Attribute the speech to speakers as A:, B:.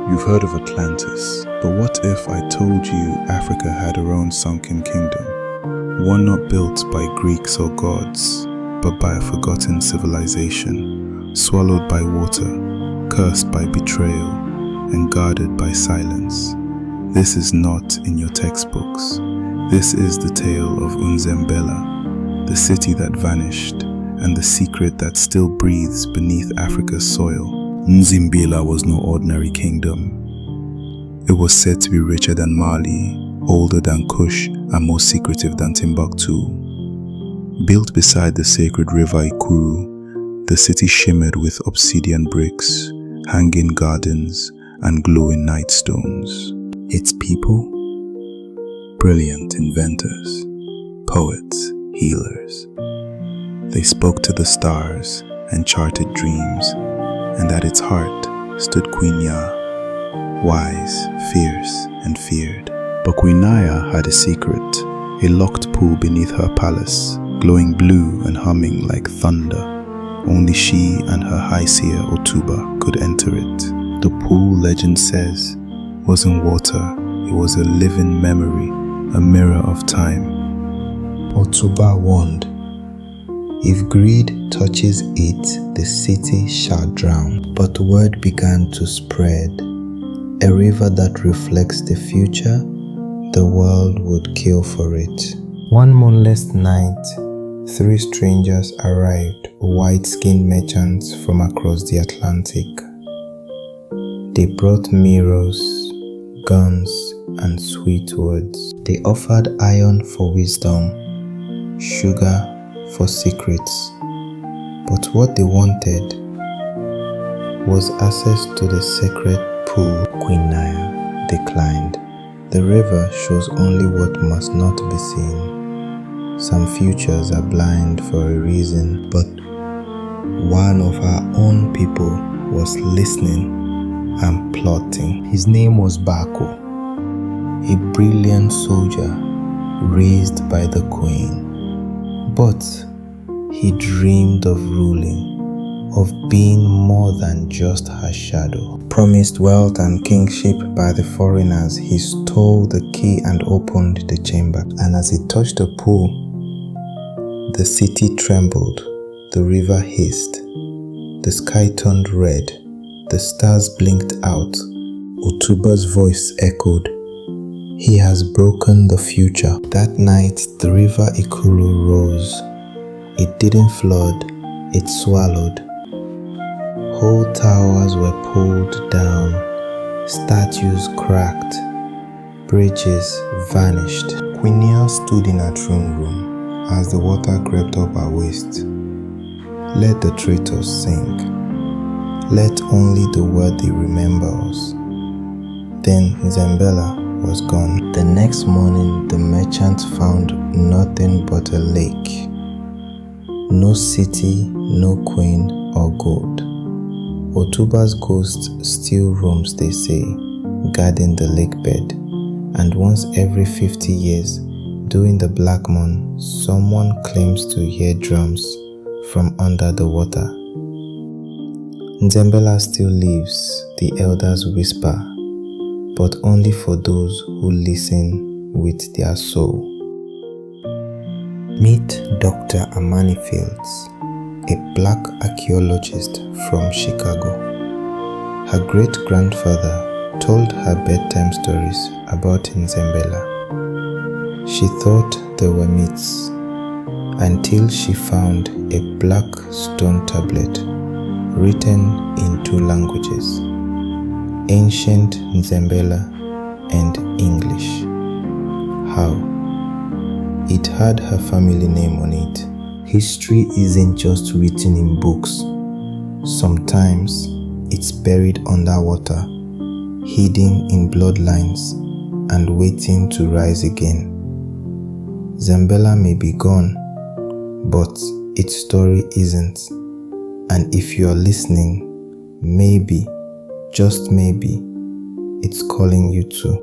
A: You've heard of Atlantis, but what if I told you Africa had her own sunken kingdom? One not built by Greeks or gods, but by a forgotten civilization, swallowed by water, cursed by betrayal, and guarded by silence. This is not in your textbooks. This is the tale of Nzembela, the city that vanished, and the secret that still breathes beneath Africa's soil. Nzembela was no ordinary kingdom. It was said to be richer than Mali, older than Kush, and more secretive than Timbuktu. Built beside the sacred river Ikuru, the city shimmered with obsidian bricks, hanging gardens, and glowing night stones. Its people? Brilliant inventors, poets, healers. They spoke to the stars and charted dreams, and at its heart stood Queen Nyah, wise, fierce, and feared. But Queen Nyah had a secret, a locked pool beneath her palace, glowing blue and humming like thunder. Only she and her high seer Otuba could enter it. The pool, legend says, wasn't water, it was a living memory, a mirror of time. Otuba warned, "If greed touches it, the city shall drown." But word began to spread. A river that reflects the future, the world would kill for it. One moonless night, 3 strangers arrived, white-skinned merchants from across the Atlantic. They brought mirrors, guns, and sweet words. They offered iron for wisdom, sugar for secrets. But what they wanted was access to the sacred pool. Queen Nyah declined. The river shows only what must not be seen. Some futures are blind for a reason, but one of our own people was listening and plotting. His name was Bako, a brilliant soldier raised by the queen. But he dreamed of ruling, of being more than just her shadow. Promised wealth and kingship by the foreigners, he stole the key and opened the chamber. And as he touched the pool, the city trembled, the river hissed, the sky turned red, the stars blinked out. Otuba's voice echoed, "He has broken the future." That night, the river Ikuru rose. It didn't flood, it swallowed. Whole towers were pulled down, statues cracked, bridges vanished. Queen Nyah stood in her throne room as the water crept up her waist. Let the traitors sink. Let only the worthy remember us. Then Nzembela was gone. The next morning, the merchants found nothing but a lake. No city, no queen or gold. Otuba's ghost still roams, they say, guarding the lake bed. And once every 50 years, during the black moon, someone claims to hear drums from under the water. Nzembela still lives, the elders whisper, but only for those who listen with their soul. Meet Dr. Amani Fields, a black archaeologist from Chicago. Her great-grandfather told her bedtime stories about Nzembela. She thought they were myths until she found a black stone tablet written in 2 languages, Ancient Nzembela and English. How? It had her family name on it. History isn't just written in books. Sometimes it's buried underwater, hidden in bloodlines, and waiting to rise again. Nzembela may be gone, but its story isn't. And if you're listening, maybe, just maybe, it's calling you too.